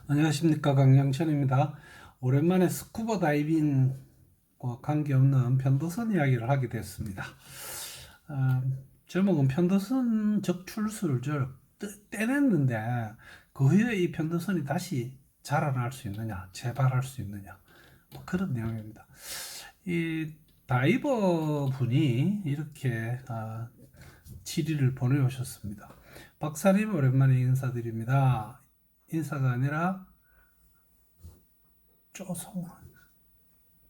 안녕하십니까, 강양천입니다. 오랜만에 스쿠버 다이빙과 관계없는 편도선 이야기를 하게 됐습니다. 어, 제목은 편도선 적출수를 떼냈는데 그 후에 이 편도선이 다시 자라날 수 있느냐, 재발할 수 있느냐, 뭐 그런 내용입니다. 이 다이버 분이 이렇게 질의를 보내오셨습니다. 박사님, 오랜만에 인사드립니다. 인사가 아니라 쪼송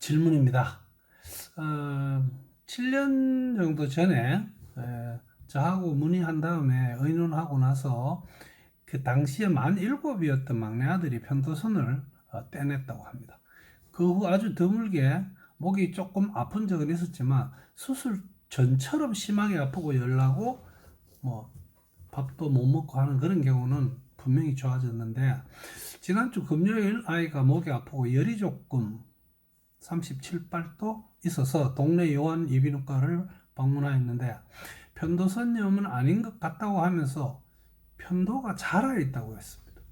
질문입니다. 7년 정도 전에 저하고 문의한 다음에 의논하고 나서 그 당시에 만 7이었던 막내 아들이 편도선을 떼냈다고 합니다. 그 후 아주 드물게 목이 조금 아픈 적은 있었지만 수술 전처럼 심하게 아프고 열나고 뭐 밥도 못 먹고 하는 그런 경우는 분명히 좋아졌는데, 지난주 금요일 아이가 목이 아프고 열이 조금 37발도 있어서 동네 요한 이비인후과를 방문하였는데 편도선염은 아닌 것 같다고 하면서 편도가 자라 있다고 했습니다.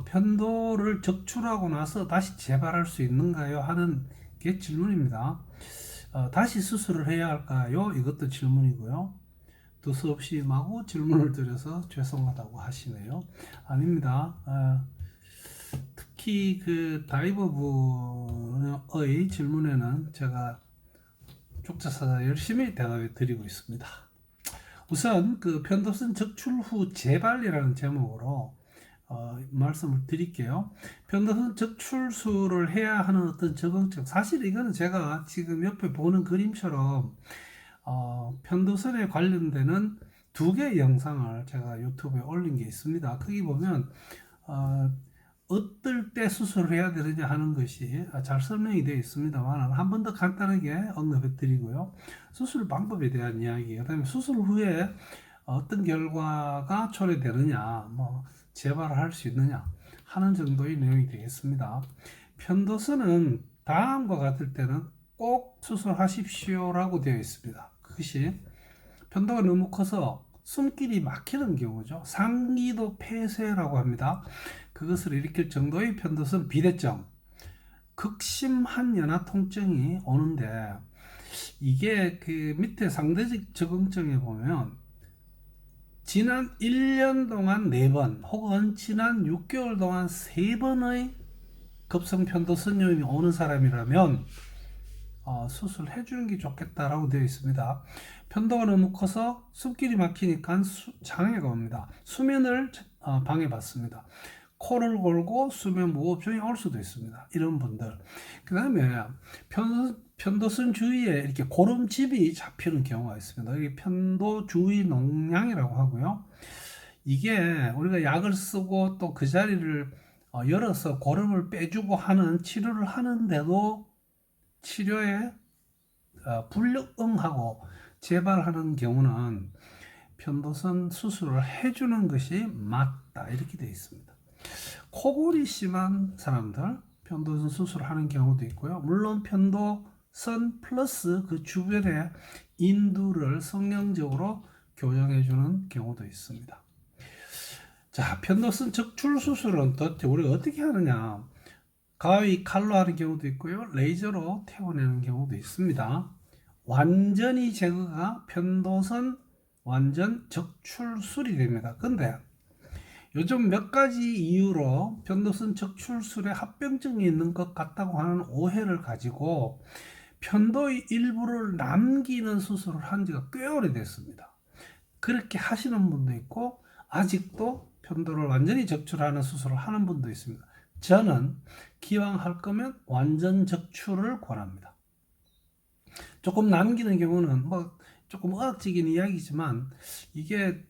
편도를 적출하고 나서 다시 재발할 수 있는가요? 하는 게 질문입니다. 다시 수술을 해야 할까요? 이것도 질문이고요. 두서없이 마구 질문을 드려서 죄송하다고 하시네요. 아닙니다. 특히 그 다이버분의 질문에는 제가 쪽자사자 열심히 대답해 드리고 있습니다. 우선 그 편도선 적출 후 재발이라는 제목으로 말씀을 드릴게요. 편도선 적출술을 해야 하는 어떤 적응증, 사실 이거는 제가 지금 옆에 보는 그림처럼 편도선에 관련되는 2개의 영상을 제가 유튜브에 올린 게 있습니다. 거기 보면 어떨 때 수술을 해야 되느냐 하는 것이 잘 설명이 되어 있습니다만 한 번 더 간단하게 언급해 드리고요. 수술 방법에 대한 이야기, 그 다음에 수술 후에 어떤 결과가 초래되느냐, 뭐 재발을 할 수 있느냐 하는 정도의 내용이 되겠습니다. 편도선은 다음과 같을 때는 꼭 수술하십시오라고 되어 있습니다. 그것이 편도가 너무 커서 숨길이 막히는 경우죠. 상기도 폐쇄라고 합니다. 그것을 일으킬 정도의 편도선 비대증, 극심한 연화 통증이 오는데, 이게 그 밑에 상대적 적응증에 보면 지난 1년 동안 4번 혹은 지난 6개월 동안 3번의 급성 편도선염이 오는 사람이라면 수술해 주는 게 좋겠다라고 되어 있습니다. 편도가 너무 커서 숨길이 막히니까 장애가 옵니다. 수면을 방해받습니다. 코를 골고 수면 무호흡증이 올 수도 있습니다. 이런 분들. 그 다음에 편도선 주위에 이렇게 고름집이 잡히는 경우가 있습니다. 이게 편도 주위 농양이라고 하고요. 이게 우리가 약을 쓰고 또 그 자리를 열어서 고름을 빼주고 하는 치료를 하는데도 치료에 불응하고 재발하는 경우는 편도선 수술을 해주는 것이 맞다, 이렇게 되어 있습니다. 코골이 심한 사람들 편도선 수술을 하는 경우도 있고요. 물론 편도선 플러스 그 주변의 인두를 성형적으로 교정해주는 경우도 있습니다. 자, 편도선 적출 수술은 도대체 우리가 어떻게 하느냐? 가위 칼로 하는 경우도 있고요. 레이저로 태워내는 경우도 있습니다. 완전히 제거가 편도선 완전 적출술이 됩니다. 근데 요즘 몇 가지 이유로 편도선 적출술에 합병증이 있는 것 같다고 하는 오해를 가지고 편도의 일부를 남기는 수술을 한 지가 꽤 오래됐습니다. 그렇게 하시는 분도 있고 아직도 편도를 완전히 적출하는 수술을 하는 분도 있습니다. 저는 기왕 할 거면 완전 적출을 권합니다. 조금 남기는 경우는 뭐 조금 의학적인 이야기지만, 이게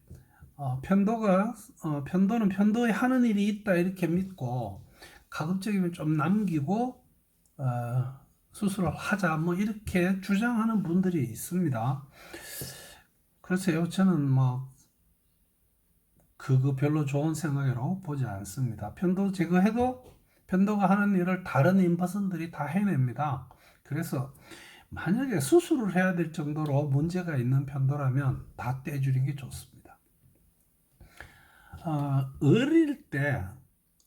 편도는 편도에 하는 일이 있다 이렇게 믿고 가급적이면 좀 남기고 수술을 하자 뭐 이렇게 주장하는 분들이 있습니다. 그래서 저는 뭐 그거 별로 좋은 생각으로 보지 않습니다. 편도 제거해도 편도가 하는 일을 다른 임파선들이 다 해냅니다. 그래서 만약에 수술을 해야 될 정도로 문제가 있는 편도라면 다 떼주는 게 좋습니다. 어릴 때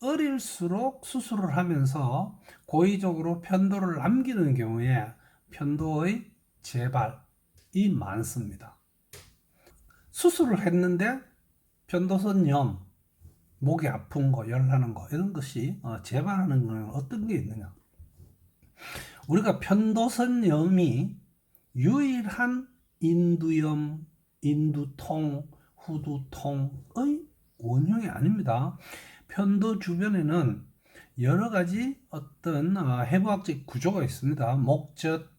어릴수록 수술을 하면서 고의적으로 편도를 남기는 경우에 편도의 재발이 많습니다. 수술을 했는데 편도선염, 목이 아픈 거, 열나는 거 이런 것이 재발하는 건 어떤 게 있느냐? 우리가 편도선염이 유일한 인두염, 인두통, 후두통의 원흉이 아닙니다. 편도 주변에는 여러 가지 어떤 해부학적 구조가 있습니다. 목젖,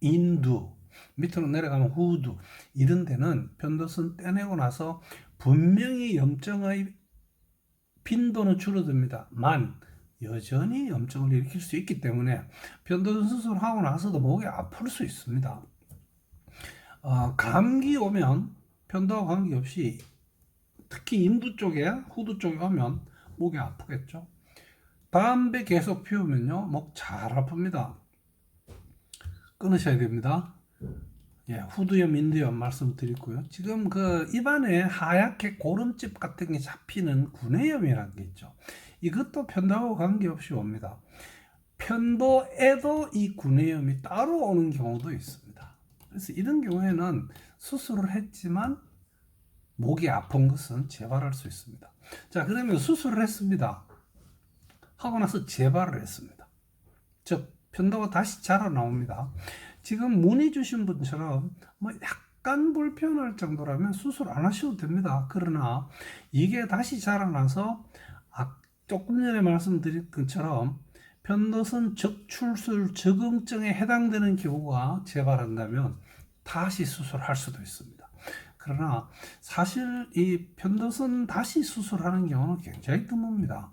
인두, 밑으로 내려가면 후두 이런 데는 편도선 떼내고 나서 분명히 염증의 빈도는 줄어듭니다만 여전히 염증을 일으킬 수 있기 때문에 편도선 수술하고 나서도 목이 아플 수 있습니다. 감기 오면 편도와 관계없이 특히 인두 쪽에 후두 쪽에 오면 목이 아프겠죠. 담배 계속 피우면요 목 잘 아픕니다. 끊으셔야 됩니다. 예, 후두염, 인두염 말씀드리고요. 지금 그 입안에 하얗게 고름집 같은 게 잡히는 구내염이라는 게 있죠. 이것도 편도하고 관계없이 옵니다. 편도에도 이 구내염이 따로 오는 경우도 있습니다. 그래서 이런 경우에는 수술을 했지만 목이 아픈 것은 재발할 수 있습니다. 자, 그러면 수술을 했습니다. 하고 나서 재발을 했습니다. 즉 편도가 다시 자라나옵니다. 지금 문의 주신 분처럼 뭐 약간 불편할 정도라면 수술 안 하셔도 됩니다. 그러나 이게 다시 자라나서 조금 전에 말씀드린 것처럼 편도선 적출술 적응증에 해당되는 경우가 재발한다면 다시 수술할 수도 있습니다. 그러나 사실 이 편도선 다시 수술하는 경우는 굉장히 드뭅니다.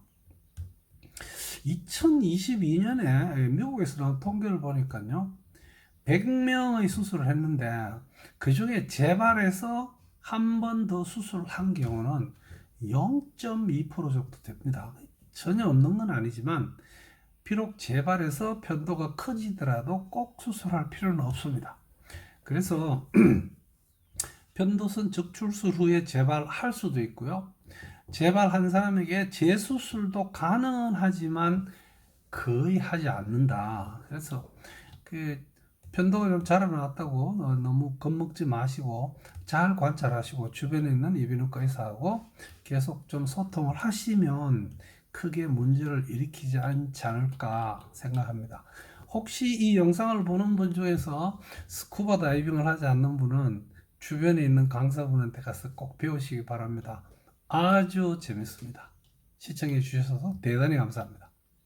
2022년에 미국에서 나온 통계를 보니까요 100명의 수술을 했는데 그 중에 재발해서 한 번 더 수술한 경우는 0.2% 정도 됩니다. 전혀 없는 건 아니지만 비록 재발해서 편도가 커지더라도 꼭 수술할 필요는 없습니다. 그래서 편도선 적출술 후에 재발할 수도 있고요. 재발한 사람에게 재수술도 가능하지만 거의 하지 않는다. 그래서 그 편도가 좀 자라나왔다고 너무 겁먹지 마시고 잘 관찰하시고 주변에 있는 이비인후과 의사하고 계속 좀 소통을 하시면 크게 문제를 일으키지 않지 않을까 생각합니다. 혹시 이 영상을 보는 분 중에서 스쿠버 다이빙을 하지 않는 분은 주변에 있는 강사분한테 가서 꼭 배우시기 바랍니다. 아주 재밌습니다. 시청해 주셔서 대단히 감사합니다.